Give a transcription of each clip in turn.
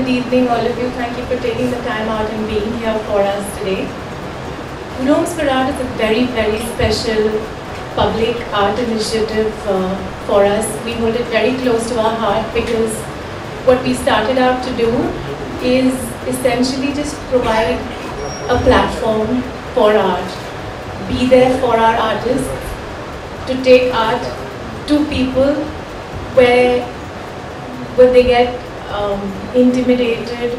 good evening all of you. Thank you for taking the time out and being here for us today. Rooms for Art is a very, very special public art initiative for us. We hold it very close to our heart because what we started out to do is essentially just provide a platform for art. Be there for our artists, to take art to people where they get intimidated,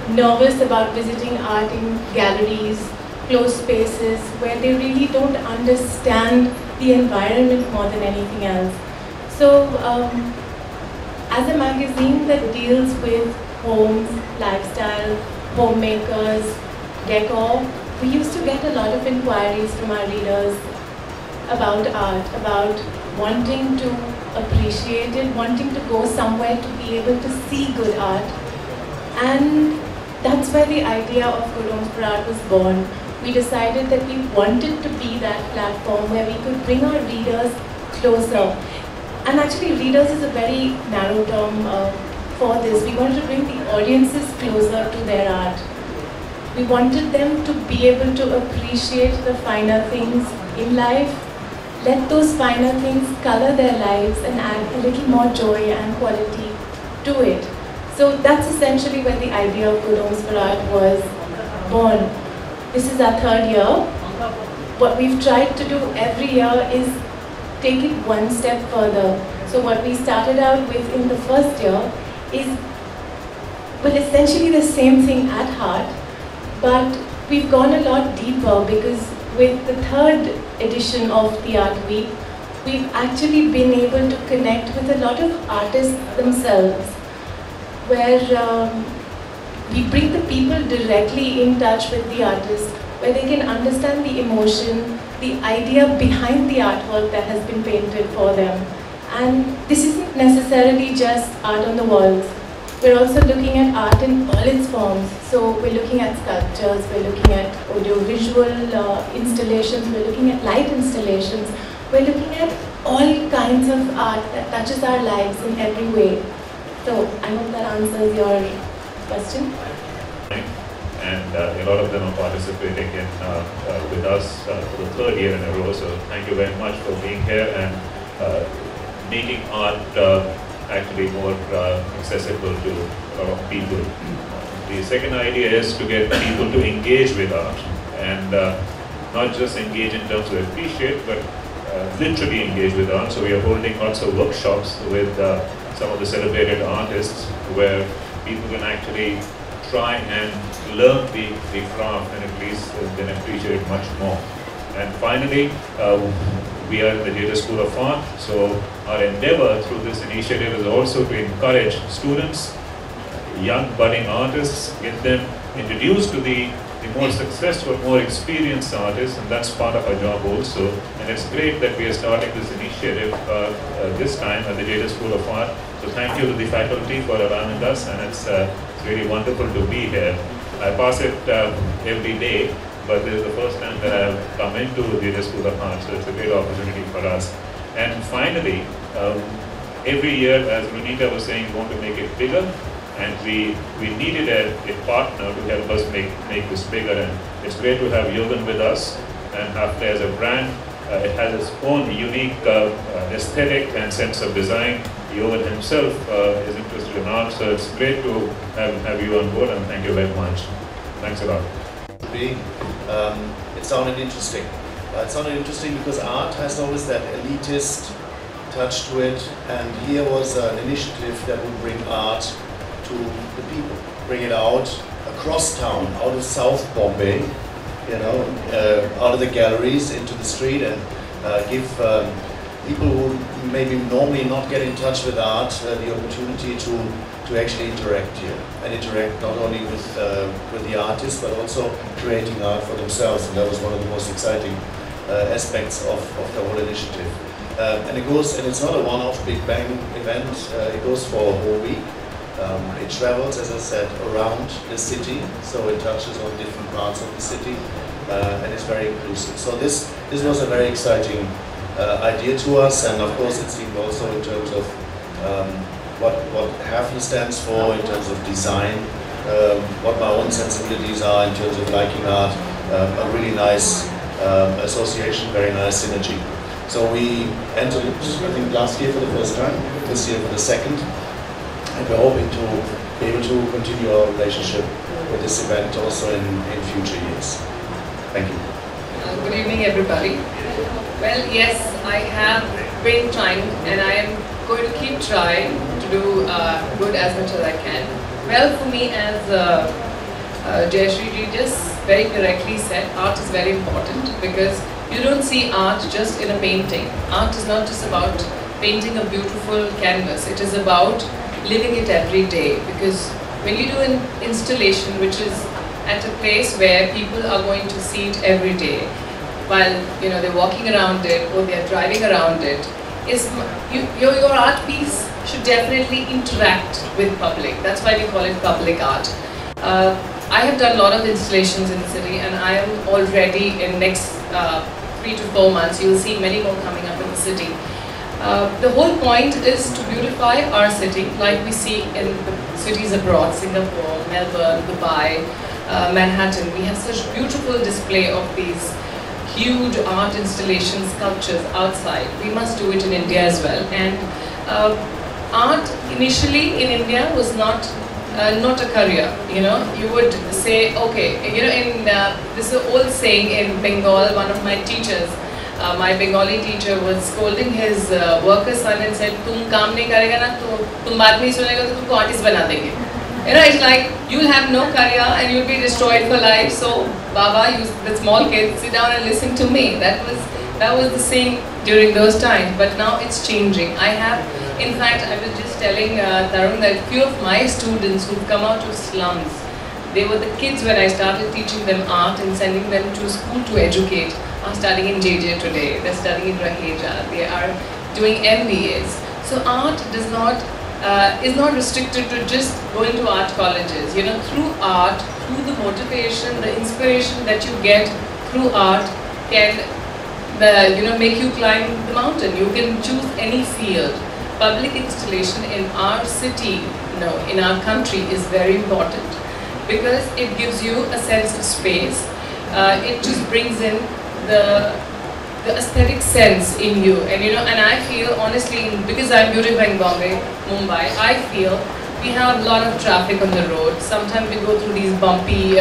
nervous about visiting art in galleries, closed spaces, where they really don't understand the environment more than anything else. So, as a magazine that deals with homes, lifestyle, homemakers, decor, we used to get a lot of inquiries from our readers about art, about wanting to appreciate it, wanting to go somewhere to be able to see good art. And that's where the idea of Good Homes for Art was born. We decided that we wanted to be that platform where we could bring our readers closer. And actually, readers is a very narrow term for this. We wanted to bring the audiences closer to their art. We wanted them to be able to appreciate the finer things in life, let those finer things color their lives and add a little more joy and quality to it. So that's essentially where the idea of Good Homes for Art was born. This is our third year. What we've tried to do every year is take it one step further. So what we started out with in the first year is, well, essentially the same thing at heart, but we've gone a lot deeper because with the third edition of the Art Week, we've actually been able to connect with a lot of artists themselves, where we bring the people directly in touch with the artist, where they can understand the emotion, the idea behind the artwork that has been painted for them. And this isn't necessarily just art on the walls. We're also looking at art in all its forms. So we're looking at sculptures, we're looking at audiovisual installations, we're looking at light installations, we're looking at all kinds of art that touches our lives in every way. So I hope that answers your question. And a lot of them are participating in, with us for the third year in a row. So thank you very much for being here and making art actually more accessible to a lot of people. The second idea is to get people to engage with art and not just engage in terms of appreciate, but literally engage with art. So we are holding lots of workshops with some of the celebrated artists where people can actually try and learn the craft and at least then appreciate it much more. And finally, we are in the Theatre School of Art, so our endeavor through this initiative is also to encourage students, young budding artists, get them introduced to the more successful, more experienced artists, and that's part of our job also. And it's great that we are starting this initiative this time at the Theatre School of Art. So thank you to the faculty for allowing us, and it's really wonderful to be here. I pass it every day, but this is the first time that I have come into the School of Art, so it's a great opportunity for us. And finally, every year, as Raveena was saying, we want to make it bigger, and we needed a partner to help us make this bigger. And it's great to have Yogan with us, and Hafta as a brand. It has its own unique aesthetic and sense of design. Yogan himself is interested in art, so it's great to have you on board, and thank you very much. Thanks a lot. It sounded interesting. It sounded interesting because art has always that elitist touch to it, and here was an initiative that would bring art to the people, bring it out across town, out of South Bombay, you know, out of the galleries into the street, and give people who maybe normally not get in touch with art the opportunity to actually interact here, and interact not only with the artists but also creating art for themselves. And that was one of the most exciting aspects of the whole initiative. And it's not a one-off big bang event. It goes for a whole week. It travels, as I said, around the city, so it touches on different parts of the city, and it's very inclusive. So this was a very exciting idea to us, and of course it seemed also in terms of what HAFL stands for in terms of design, what my own sensibilities are in terms of liking art, a really nice association, very nice synergy. So we entered it, I think, last year for the first time, this year for the second, and we're hoping to be able to continue our relationship with this event also in future years. Thank you. Good evening, everybody. Well, yes, I have been trying, and I am going to keep trying to do good as much as I can. Well, for me, as Jayashree just very correctly said, art is very important because you don't see art just in a painting. Art is not just about painting a beautiful canvas. It is about living it every day, because when you do an installation which is at a place where people are going to see it every day, while they're walking around it or they're driving around it, your art piece should definitely interact with public. That's why we call it public art. I have done a lot of installations in the city, and I am already in next 3 to 4 months, you will see many more coming up in the city. The whole point is to beautify our city like we see in the cities abroad, Singapore, Melbourne, Dubai, Manhattan. We have such beautiful display of these huge art installations, sculptures outside. We must do it in India as well. And art initially in India was not a career. You would say, okay, in this is an old saying in Bengal. One of my teachers, my Bengali teacher, was scolding his worker son and said, "Tum kaam nahi karega na, tum baat nahi sunega, to tumko artist bana denge." It's like you'll have no career and you'll be destroyed for life. So, Baba, you, the small kids, sit down and listen to me. That was the saying during those times. But now it's changing. In fact, I was just telling Tarun that few of my students who've come out of slums, they were the kids when I started teaching them art and sending them to school to educate, are studying in JJ today. They're studying in Raheja. They are doing MBAs. So art is not restricted to just going to art colleges. Through art, through the motivation, the inspiration that you get through art can make you climb the mountain. You can choose any field. Public installation in our city, in our country, is very important because it gives you a sense of space. It just brings in the aesthetic sense in you, and I feel honestly, because I'm beautifying Bombay, Mumbai, I feel we have a lot of traffic on the road. Sometimes we go through these bumpy,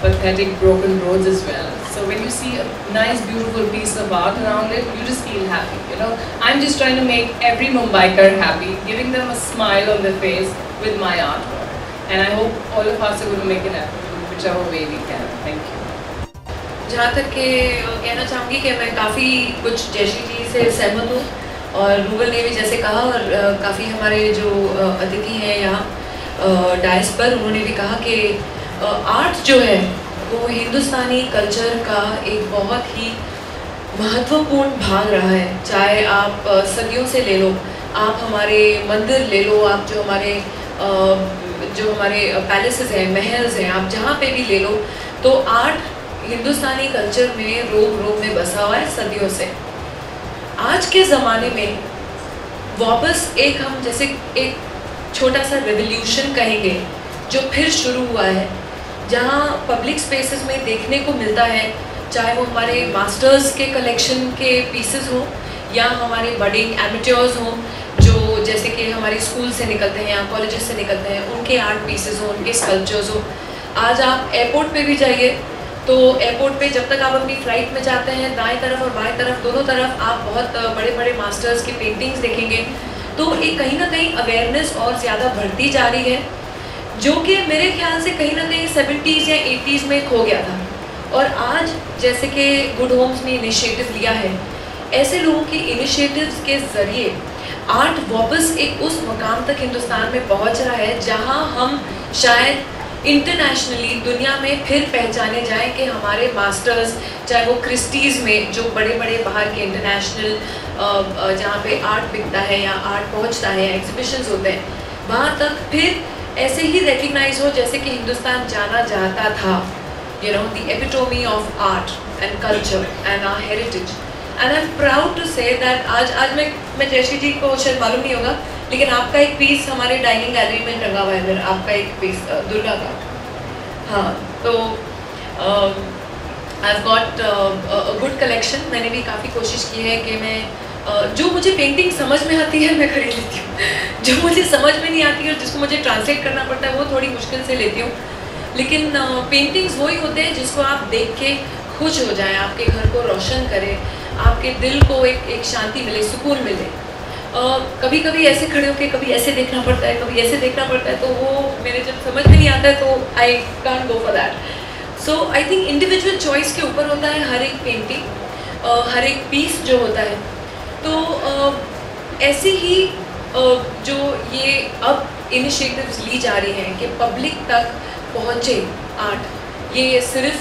pathetic, broken roads as well. So when you see a nice, beautiful piece of art around it, you just feel happy. I'm just trying to make every Mumbaiker happy, giving them a smile on their face with my artwork, and I hope all of us are going to make it happen, whichever way we can. Thank you. जहाँ तक के कहना चाहूँगी कि मैं काफ़ी कुछ जयश्री जी से सहमत हूँ, और रूबल ने भी जैसे कहा, और काफ़ी हमारे जो अतिथि हैं यहाँ डायस पर, उन्होंने भी कहा कि आर्ट जो है वो हिंदुस्तानी कल्चर का एक बहुत ही महत्वपूर्ण भाग रहा है। चाहे आप सदियों से ले लो, आप हमारे मंदिर ले लो, आप जो हमारे पैलेसेस हैं, महल्स हैं, आप जहाँ पे भी ले लो, तो आर्ट हिंदुस्तानी कल्चर में रोम में बसा हुआ है सदियों से। आज के ज़माने में वापस हम जैसे एक छोटा सा रेवोल्यूशन कहेंगे जो फिर शुरू हुआ है, जहाँ पब्लिक स्पेसेस में देखने को मिलता है, चाहे वो हमारे मास्टर्स के कलेक्शन के पीसेस हों या हमारे बडिंग एमेच्योर्स हों, जो जैसे कि हमारे स्कूल से निकलते हैं या कॉलेजेस से निकलते हैं, उनके आर्ट पीसेस हों, उनके स्कल्पचर्स हों। आज आप एयरपोर्ट पे भी जाइए तो एयरपोर्ट पे जब तक आप अपनी फ़्लाइट में जाते हैं, दाएं तरफ और बाएं तरफ दोनों तरफ आप बहुत बड़े बड़े मास्टर्स की पेंटिंग्स देखेंगे। तो एक कहीं ना कहीं अवेयरनेस और ज़्यादा बढ़ती जा रही है, जो कि मेरे ख्याल से कहीं ना कहीं 70s या 80s में खो गया था। और आज जैसे कि गुड होम्स ने इनिशिएटिव लिया है, ऐसे लोगों के इनिशिएटिव्स के ज़रिए आर्ट वापस एक उस मकाम तक हिंदुस्तान में पहुंच रहा है जहां हम शायद इंटरनेशनली दुनिया में फिर पहचाने जाएं कि हमारे मास्टर्स, चाहे वो क्रिस्टीज़ में जो बड़े बड़े बाहर के इंटरनेशनल जहाँ पे आर्ट बिकता है या आर्ट पहुँचता है, एग्जीबिशंस होते हैं, वहाँ तक फिर ऐसे ही रिकग्नाइज हो जैसे कि हिंदुस्तान जाना जाता था, the epitome of art and culture and our heritage. And I'm proud to say that आज मैं जयश्री जी को शायद मालूम नहीं होगा, लेकिन आपका एक पीस हमारे डाइनिंग गैलरी में टंगा हुआ है, आपका एक पीस दुर्गा का। हाँ, तो I have got a good collection. मैंने भी काफ़ी कोशिश की है कि मैं जो मुझे पेंटिंग समझ में आती है मैं खरीद लेती हूँ, जो मुझे समझ में नहीं आती है और जिसको मुझे ट्रांसलेट करना पड़ता है वो थोड़ी मुश्किल से लेती हूँ। लेकिन पेंटिंग्स वही होते हैं जिसको आप देख के खुश हो जाएं, आपके घर को रोशन करें, आपके दिल को एक शांति मिले, सुकून मिले। कभी कभी ऐसे खड़े होके कभी ऐसे देखना पड़ता है, कभी ऐसे देखना पड़ता है, तो वो मेरे जब समझ में नहीं आता है तो I can't go for that. So I think individual choice के ऊपर होता है हर एक पेंटिंग, हर एक पीस जो होता है। तो ऐसे ही जो ये अब इनिशिएटिव्स ली जा रही हैं कि पब्लिक तक पहुँचे आर्ट, ये सिर्फ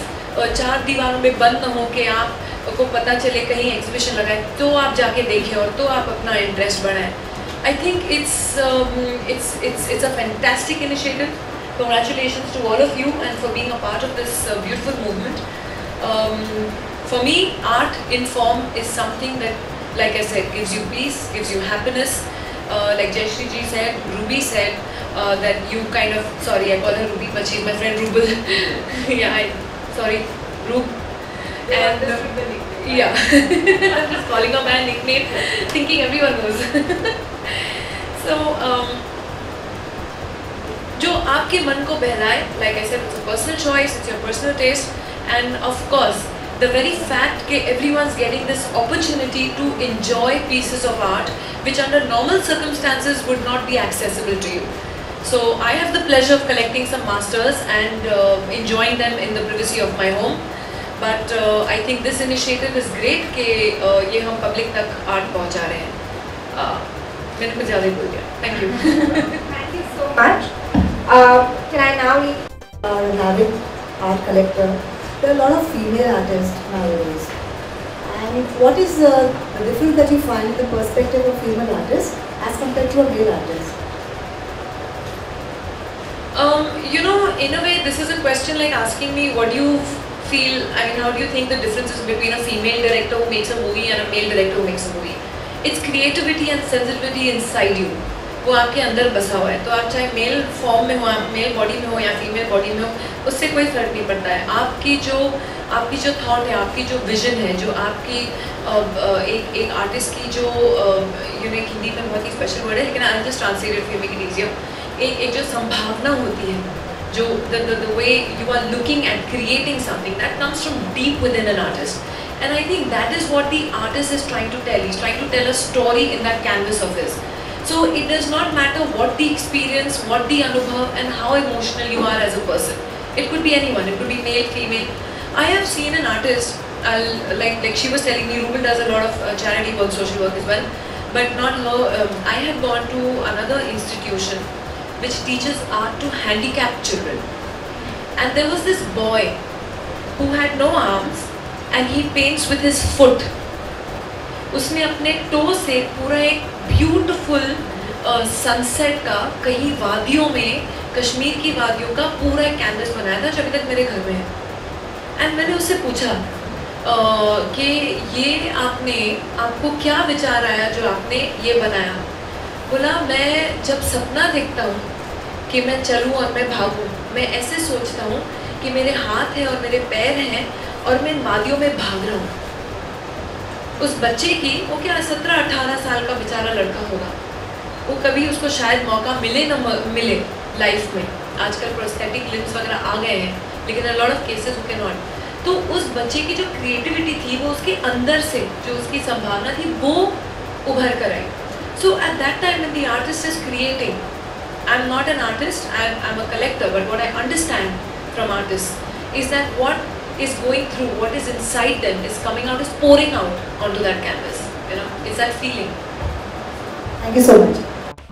4 दीवारों में बंद न हो कि आपको पता चले कहीं एग्जीबिशन लगाए तो आप जाके देखें और तो आप अपना इंटरेस्ट बढ़ाएं। I think it's a fantastic initiative. Congratulations to all of you and for being a part of this beautiful movement. For me, art in form is something that, like I said, gives you peace, gives you happiness. Like Jayashree ji said, Ruby said that you kind of, sorry I call her Ruby but she's my friend Rubal. Yeah, sorry, Rub. And yeah, I'm just calling her my nickname, thinking everyone knows. So जो आपके मन को बहलाए, like I said, it's a personal choice, it's your personal taste, and of course the very fact that everyone's getting this opportunity to enjoy pieces of art which under normal circumstances would not be accessible to you. So I have the pleasure of collecting some masters and enjoying them in the privacy of my home. But I think this initiative is great कि ये हम public तक art पहुंचा रहे हैं। मैंने कुछ ज़्यादा ही बोल दिया। Thank you. Thank you so much. Can I now leave Raveena, art collector? There are a lot of female artists nowadays. And what is the difference that you find in the perspective of female artists as compared to a male artist? You know, in a way, this is a question like asking me what do you feel, I mean, how do you think the difference is between a female director who makes a movie and a male director who makes a movie? It's creativity and sensitivity inside you. वो आपके अंदर बसा हुआ है, तो आप चाहे mail form में हो, आप मेल बॉडी में हो या फीमेल बॉडी में हो, उससे कोई फ़र्क नहीं पड़ता है। आपकी जो थॉट है, आपकी जो विजन है, जो आपकी एक आर्टिस्ट की जो यूनिक, हिंदी में बहुत ही स्पेशल वर्ड है लेकिन I just translate it for make it easier, एक जो संभावना होती है, जो the way you are looking at creating something that comes from deep within an artist, and I think that is what the artist is trying to tell. He's trying to tell a story in that canvas of his. So it does not matter what the experience, what the anubhav, and how emotional you are as a person. It could be anyone. It could be male, female. I have seen an artist. Like she was telling me, Rubal does a lot of charity work, social work as well, but not her. I had gone to another institution which teaches art to handicapped children, and there was this boy who had no arms and he paints with his foot. उसने अपने to से पूरा एक beautiful sunset का, कहीं वादियों में, कश्मीर की वादियों का पूरा एक कैनवस बनाया था जो अभी तक मेरे घर में है। एंड मैंने उससे पूछा कि ये आपको क्या विचार आया जो आपने ये बनाया? बोला, मैं जब सपना देखता हूँ कि मैं चलूँ और मैं भागूँ, मैं ऐसे सोचता हूँ कि मेरे हाथ हैं और मेरे पैर हैं और मैं इन वादियों में भाग रहा हूँ। उस बच्चे की, वो क्या 17-18 साल का बेचारा लड़का होगा, वो कभी उसको शायद मौका मिले न मिले लाइफ में, आजकल प्रोस्थेटिक लिम्स वगैरह आ गए हैं, लेकिन a lot of cases you can not. तो उस बच्चे की जो क्रिएटिविटी थी, वो उसके अंदर से जो उसकी संभावना थी वो उभर कर आई। So at that time when the artist is creating, I am not an artist, I am a collector, but what I understand from artist is that what is going through, what is inside them is coming out, is pouring out onto that canvas, you know, it's that feeling. Thank you so much.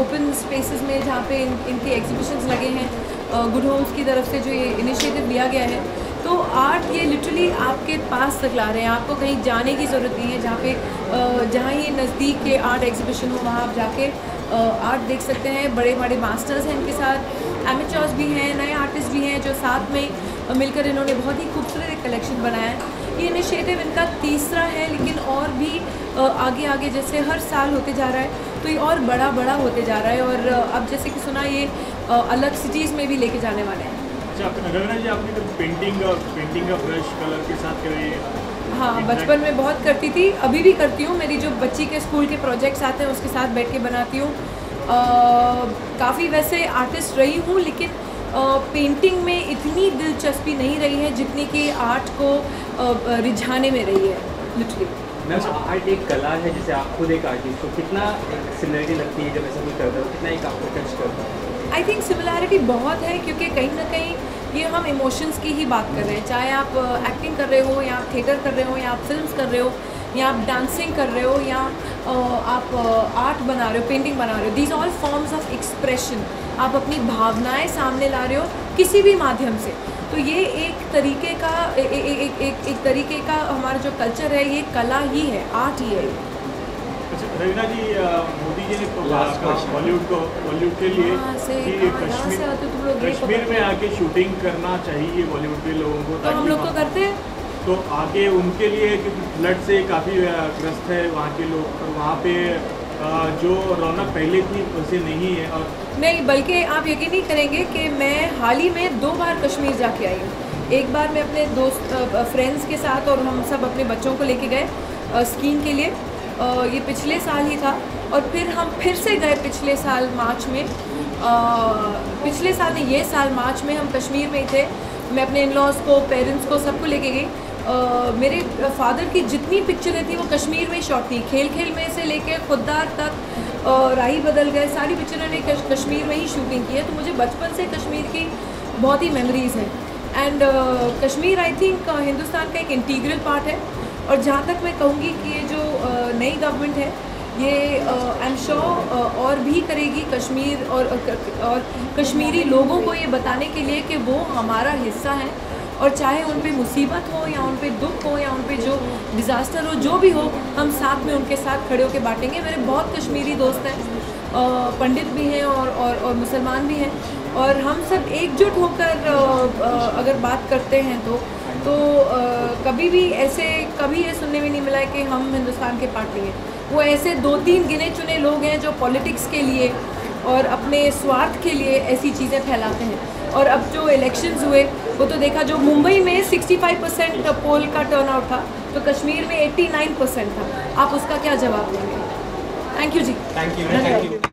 Open spaces में जहाँ पे इनके exhibitions लगे हैं, good Holmes की तरफ से जो ये इनिशिएटिव लिया गया है, तो आर्ट ये लिटरली आपके पास तक ला रहे हैं, आपको कहीं जाने की ज़रूरत नहीं है। जहाँ ये नज़दीक के आर्ट एग्जीबिशन हो वहाँ आप जाके आर्ट देख सकते हैं। बड़े बड़े मास्टर्स हैं इनके साथ, एमेचर्स भी हैं, नए आर्टिस्ट भी हैं जो साथ में मिलकर इन्होंने बहुत ही खूबसूरत एक कलेक्शन बनाया है। ये इनिशिएटिव इनका तीसरा है, लेकिन और भी आगे आगे जैसे हर साल होते जा रहा है, तो ये और बड़ा बड़ा होते जा रहा है और अब जैसे कि सुना ये अलग सिटीज़ में भी लेके जाने वाले हैं। अच्छा, रवीना जी आपने कभी पेंटिंग का ब्रश कलर के साथ करी? हाँ, बचपन में बहुत करती थी, अभी भी करती हूँ। मेरी जो बच्ची के स्कूल के प्रोजेक्ट्स आते हैं उसके साथ बैठ के बनाती हूँ। काफ़ी वैसे आर्टिस्ट रही हूँ, लेकिन पेंटिंग में इतनी दिलचस्पी नहीं रही है जितनी कि आर्ट को रिझाने में रही है लिटरली। मैम, आर्ट एक कला है, जैसे आप खुद एक आर्टिस्ट हो, कितना एक सिमिलरिटी लगती है जब ऐसा कोई करता है, कितना एक आपको टच करता है? आई थिंक सिमिलैरिटी बहुत है, क्योंकि कहीं ना कहीं ये हम इमोशंस की ही बात कर रहे हैं। चाहे आप एक्टिंग कर रहे हो, या आप थिएटर कर रहे हो, या आप फिल्म्स कर रहे हो, या आप डांसिंग कर रहे हो, या आप आर्ट बना रहे हो, पेंटिंग बना रहे हो, these all forms of expression. आप अपनी भावनाएं सामने ला रहे हो किसी भी माध्यम से। तो ये एक तरीके का एक तरीके का हमारा जो कल्चर है, ये कला ही है, आर्ट ही है। अच्छा रवीना जी, मोदी जी ने बॉलीवुड के लिए कि कश्मीर में आके शूटिंग करना चाहिए बॉलीवुड के लोगों को, तो हम लोग तो करते हैं। तो आगे उनके लिए, क्योंकि फ्लड से काफ़ी ग्रस्त है वहाँ के लोग, और वहाँ पे जो रौनक पहले थी वैसे नहीं है। और नहीं, बल्कि आप यकीन नहीं करेंगे कि मैं हाल ही में 2 बार कश्मीर जाके आई हूँ। एक बार मैं अपने दोस्त फ्रेंड्स के साथ और हम सब अपने बच्चों को लेके गए स्कीइंग के लिए, ये पिछले साल ही था। और फिर हम फिर से गए पिछले साल मार्च में, पिछले साल नहीं, ये साल मार्च में हम कश्मीर में ही थे। मैं अपने इन-लॉज़ को, पेरेंट्स को, सबको लेके गई। मेरे फादर की जितनी पिक्चरें थी वो कश्मीर में ही शॉट थी। खेल खेल में से लेके खुददार तक, राही बदल गए, सारी पिक्चरों ने कश्मीर में ही शूटिंग की है। तो मुझे बचपन से कश्मीर की बहुत ही मेमोरीज़ हैं। And Kashmir I think Hindustan का एक इंटीग्रल पार्ट है। और जहाँ तक मैं कहूँगी कि ये जो नई गवर्नमेंट है, ये आई एम श्योर और भी करेगी कश्मीर और कश्मीरी लोगों को ये बताने के लिए कि वो हमारा हिस्सा है। और चाहे उन पे मुसीबत हो, या उन पे दुख हो, या उन पे जो डिज़ास्टर हो, जो भी हो, हम साथ में उनके साथ खड़े होकर बांटेंगे। मेरे बहुत कश्मीरी दोस्त हैं, पंडित भी हैं और मुसलमान भी हैं, और हम सब एकजुट होकर अगर बात करते हैं तो कभी भी ऐसे कभी ये सुनने में नहीं मिला है कि हम हिंदुस्तान के पार्ट नहीं हैं। वो ऐसे 2-3 गिने चुने लोग हैं जो पॉलिटिक्स के लिए और अपने स्वार्थ के लिए ऐसी चीज़ें फैलाते हैं। और अब जो इलेक्शंस हुए वो तो देखा, जो मुंबई में 65% पोल का टर्नआउट था, तो कश्मीर में 89% था। आप उसका क्या जवाब देंगे? थैंक यू जी। Thank you.